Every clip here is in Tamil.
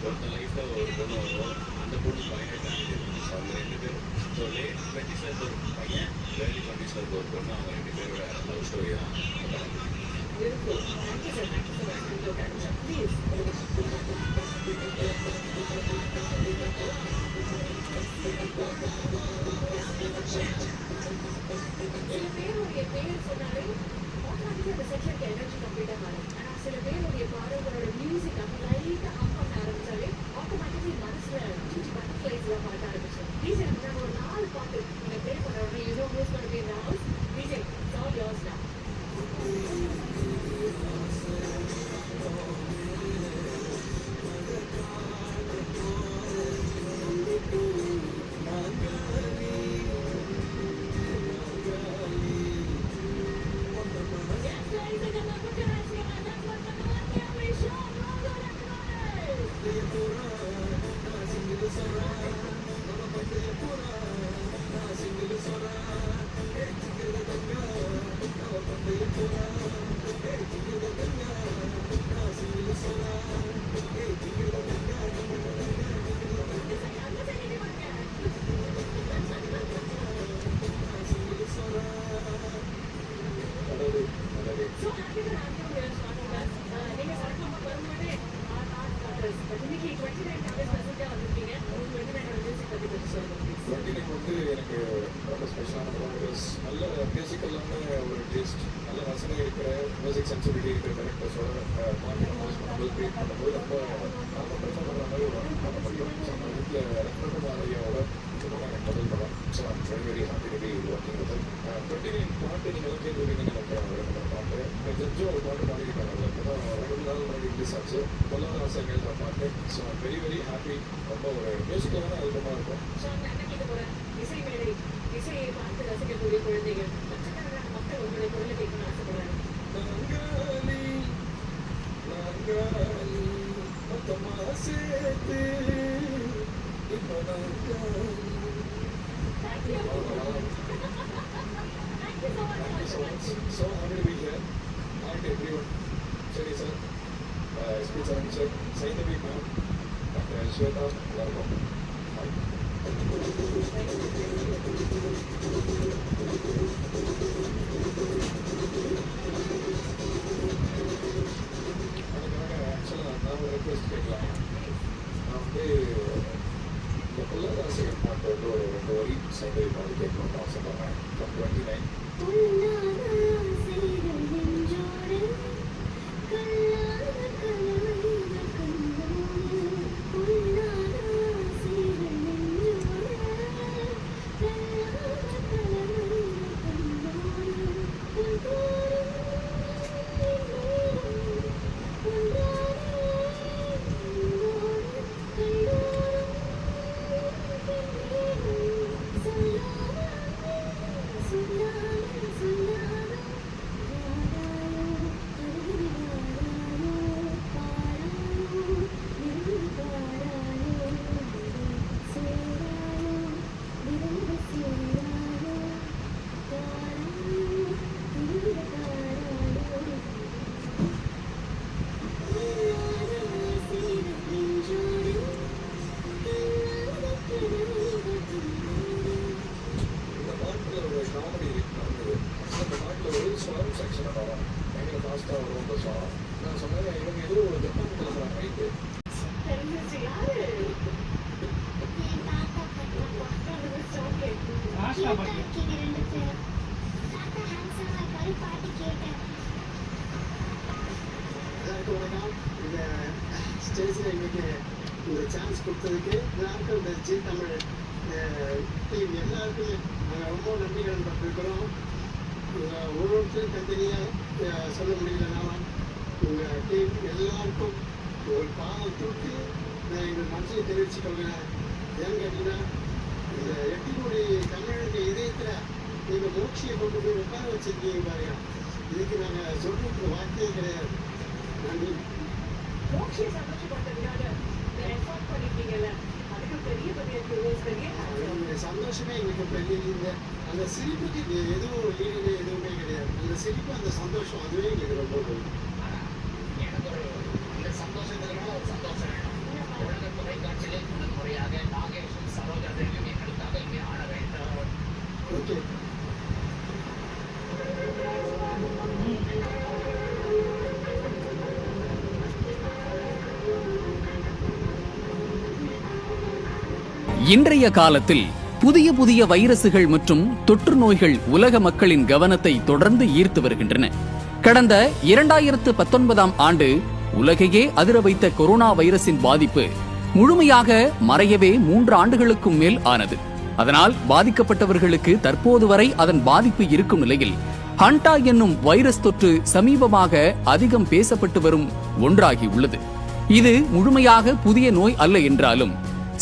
ஒருத்தன் லைஃப்பில் ஒரு பொண்ணு வரும், அந்த பொண்ணு பையனை தாண்டி இருக்கும். ஸோ அவங்க 2 பேரும் ஸோ லேட் 20s இருக்க ஒரு பையன், ஏர்லி 20s இருக்க ஒரு பொண்ணு, அவங்க 2 பேரோட லவ் ஸ்டோரி தான் அந்த படம். Beautiful. Thank you, sir. Thank you so much. Thank you, sir. Please. சில பேருடைய பேர் சொன்னாலே ஆட்டோமேட்டிக்காக அந்த செக்ஷனுக்கு எனர்ஜி கம்ப்ளீட்டாக மாறும். ஆனால் சில பேருடைய பாடல்களோட மியூசிக் அப்போ லைட்டாக ஹம் பண்ண ஆரம்பிச்சாலே ஆட்டோமேட்டிக்கலி மனசில் சுற்றி பட்டர்ஃப்ளைஸ்லாம் பாட ஆரம்பிச்சோம். டிஜே நம்ம ஒரு 4 பாட்டு நீங்கள் ப்ளே பண்ண உடனே you know who's going to be in the house. DJ it's all yours நவ. So happy to have you here, Sean, with us. நீங்க வழக்கமா வரும்போதே இன்னைக்கு 29 ஆகஸ்ட் மெசேஜா வந்திருக்கீங்க. 29 மியூசிக் பத்தி கொஞ்சம் சொல்லுங்க please. 29 வந்து எனக்கு ரொம்ப ஸ்பெஷலான படம். பிகாஸ் நல்ல மியூசிக்கலான ஒரு டேஸ்ட், நல்ல ரசனை இருக்கிற மியூசிக் சென்சிபிலிட்டி இருக்கிற டேரக்டர்ஸோட மார்க்கெட் ஹவுஸ் பண்ணும்போது கிரியேட் பண்ணும்போது ரொம்ப நாம பெர்ஃபார்ம் பண்ணுற மாதிரி ஒரு படம் படிக்கும். ஸோ நம்ம வீட்டில் ரெஸ்பெக்ட் மாதிரியோட எனக்கு முதல் படம். So I'm very very happy to be working with 29 பாட்டு நீங்கள் எல்லாம் கேள்விப்பீங்கன்னு நினைக்கிறேன். பாட்டு கொஞ்சம் ஒரு பாட்டு பாடியிருக்காங்க. இப்போதான் 2 நாள் முன்னாடி ரிலீஸ் ஆச்சு. பொல்லாத ஆசைகள் பாட்டு. So I'm very very happy. ரொம்ப ஒரு மியூசிக்கலான ஆல்பமாக இருக்கும். ஷான், நான் என்ன கேட்க போறேன், இசை மேடை, இசையை பார்த்து ரசிக்கக்கூடிய குழந்தைகள், லட்சக்கணக்கான மக்கள் உங்களுடைய குரலை கேட்கணும்னு ஆசைப்படுறாங்க. நாங்காலி நாங்காலி மொத்தமா சேர்த்து இப்போ நாங்காலி. Thank you. Thank you so much. Thank you so much. So happy to be here. Hi to everyone. Cheri sir, SP Charan sir, Sainavi ma'am, Dr. Shweta, welcome. Hi. ஆக்சுவலாக நான் ஒரு ரெக்வெஸ்ட் கேட்கலாம். நான் வந்து இந்த பொல்லாத ஆசைகள் பாட்டு வந்து ஒரு 2 வரி சைந்தவி பாடி கேட்கணும்னு ஆசைப்படுறேன். 29. தெரிஞ்சிருச்சு யாரு? ஸ்டேஜில் இன்னைக்கு இந்த சான்ஸ் கொடுத்ததுக்கு எல்லாருக்கும் இந்த ஜி தமிழ் டீம் எல்லாருக்குமே நாங்கள் ரொம்ப நன்றி கடன் பட்டிருக்கிறோம். ஒவ்வொருத்தரும் தனித்தனியாக சொல்ல முடியலனாலும் உங்கள் டீம் எல்லாருக்கும் ஒரு பாவம் தூக்கி நான் எங்கள் மனசை தெரிவிச்சுக்கோங்க. ஏன்னு கேட்டிங்கன்னா இந்த 8 கோடி தமிழனுடைய இதயத்தில் நீங்கள் மோட்சியை கொண்டு போய் உட்கார வச்சிருக்கீங்க பாருங்க. இதுக்கு நாங்கள் சொல்றதுக்கு வார்த்தையே கிடையாது. நன்றி. மோட்சியை சந்தோஷப்படுத்துறதுக்காக எஃபோர்ட் பண்ணிருக்கீங்கல்ல, அதுக்கு பெரிய பெரிய சந்தோஷமே எங்களுக்கு பெரிய இல்லை. அந்த சிரிப்புக்கு எதுவும் ஈடுல எதுவுமே கிடையாது. அந்த சிரிப்பு அந்த சந்தோஷம் அதுவே எங்களுக்கு ரொம்ப எனக்கு ஒரு இந்த சந்தோஷத்துக்கு ஒரு சந்தோஷம் வேணும். இன்றைய காலத்தில் புதிய புதிய வைரசுகள் மற்றும் தொற்று நோய்கள் உலக மக்களின் கவனத்தை தொடர்ந்து ஈர்த்து வருகின்றன. கடந்த 2019ஆம் ஆண்டு உலகையே அதிர வைத்த கொரோனா வைரஸின் பாதிப்பு முழுமையாக மறையவே 3 ஆண்டுகளுக்கும் மேல் ஆனது. அதனால் பாதிக்கப்பட்டவர்களுக்கு தற்போது வரை அதன் பாதிப்பு இருக்கும் நிலையில் ஹண்டா என்னும் வைரஸ் தொற்று சமீபமாக அதிகம் பேசப்பட்டு வரும் ஒன்றாகியுள்ளது. இது முழுமையாக புதிய நோய் அல்ல என்றாலும்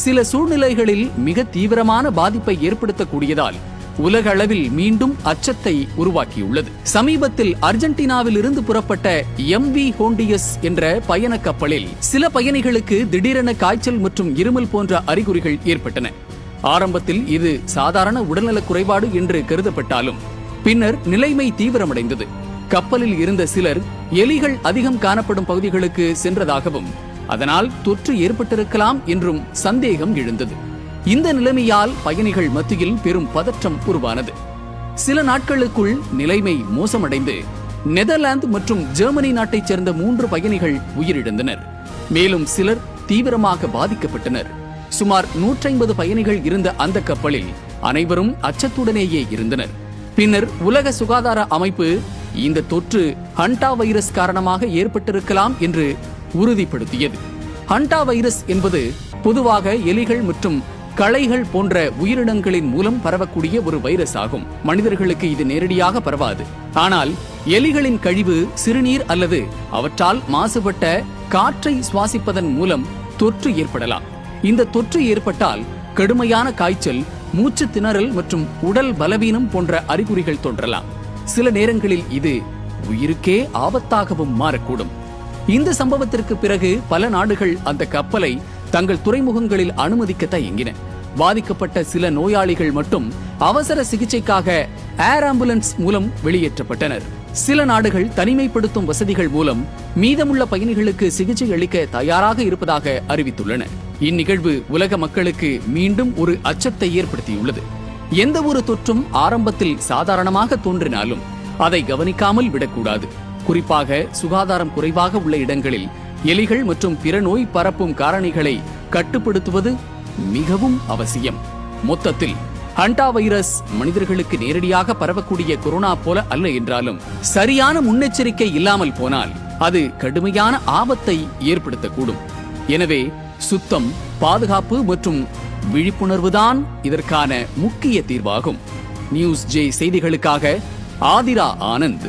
சில சூழ்நிலைகளில் மிக தீவிரமான பாதிப்பை ஏற்படுத்தக்கூடியதால் உலக அளவில் மீண்டும் அச்சத்தை உருவாக்கியுள்ளது. சமீபத்தில் அர்ஜென்டினாவில் இருந்து புறப்பட்ட MV ஹோண்டியஸ் என்ற பயண கப்பலில் சில பயணிகளுக்கு திடீரென காய்ச்சல் மற்றும் இருமல் போன்ற அறிகுறிகள் ஏற்பட்டன. ஆரம்பத்தில் இது சாதாரண உடல்நலக் குறைபாடு என்று கருதப்பட்டாலும் பின்னர் நிலைமை தீவிரமடைந்தது. கப்பலில் இருந்த சிலர் எலிகள் அதிகம் காணப்படும் பகுதிகளுக்கு சென்றதாகவும் அதனால் தொற்று ஏற்பட்டிருக்கலாம் என்றும் சந்தேகம் எழுந்தது. இந்த நிலைமையால் பயணிகள் மத்தியில் பெரும் பதற்றம் உருவானது. சில நாட்களுக்குள் நிலைமை மோசமடைந்து நெதர்லாந்து மற்றும் ஜெர்மனி நாட்டைச் சேர்ந்த 3 பயணிகள் உயிரிழந்தனர். மேலும் சிலர் தீவிரமாக பாதிக்கப்பட்டனர். சுமார் 150 பயணிகள் இருந்த அந்த கப்பலில் அனைவரும் அச்சத்துடனேயே இருந்தனர். பின்னர் உலக சுகாதார அமைப்பு இந்த தொற்று ஹண்டா வைரஸ் காரணமாக ஏற்பட்டிருக்கலாம் என்று உறுதிப்படுத்தியது. ஹண்டா வைரஸ் என்பது பொதுவாக எலிகள் மற்றும் களைகள் போன்ற உயிரினங்களின் மூலம் பரவக்கூடிய ஒரு வைரஸ் ஆகும். மனிதர்களுக்கு இது நேரடியாக பரவாது. ஆனால் எலிகளின் கழிவு, சிறுநீர் அல்லது அவற்றால் மாசுபட்ட காற்றை சுவாசிப்பதன் மூலம் தொற்று ஏற்படலாம். இந்த தொற்று ஏற்பட்டால் கடுமையான காய்ச்சல், மூச்சு திணறல் மற்றும் உடல் பலவீனம் போன்ற அறிகுறிகள் தோன்றலாம். சில நேரங்களில் இது உயிருக்கே ஆபத்தாகவும் மாறக்கூடும். இந்த சம்பவத்திற்கு பிறகு பல நாடுகள் அந்த கப்பலை தங்கள் துறைமுகங்களில் அனுமதிக்க தயங்கின. பாதிக்கப்பட்ட சில நோயாளிகள் மட்டும் அவசர சிகிச்சைக்காக ஏர் ஆம்புலன்ஸ் மூலம் வெளியேற்றப்பட்டனர். சில நாடுகள் தனிமைப்படுத்தும் வசதிகள் மூலம் மீதமுள்ள பயணிகளுக்கு சிகிச்சை அளிக்க தயாராக இருப்பதாக அறிவித்துள்ளன. இந்நிகழ்வு உலக மக்களுக்கு மீண்டும் ஒரு அச்சத்தை ஏற்படுத்தியுள்ளது. எந்த ஒரு தொற்றும் ஆரம்பத்தில் சாதாரணமாக தோன்றினாலும் அதை கவனிக்காமல் விடக்கூடாது. குறிப்பாக சுகாதாரம் குறைவாக உள்ள இடங்களில் எலிகள் மற்றும் பிற நோய் பரப்பும் காரணிகளை கட்டுப்படுத்துவது மிகவும் அவசியம். மொத்தத்தில் ஹண்டா வைரஸ் மனிதர்களுக்கு நேரடியாக பரவக்கூடிய கொரோனா போல அல்ல என்றாலும் சரியான முன்னெச்சரிக்கை இல்லாமல் போனால் அது கடுமையான ஆபத்தை ஏற்படுத்தக்கூடும். எனவே சுத்தம், பாதுகாப்பு மற்றும் விழிப்புணர்வுதான் இதற்கான முக்கிய தீர்வாகும். நியூஸ் ஜே செய்திகளுக்காக ஆதிரா ஆனந்த்.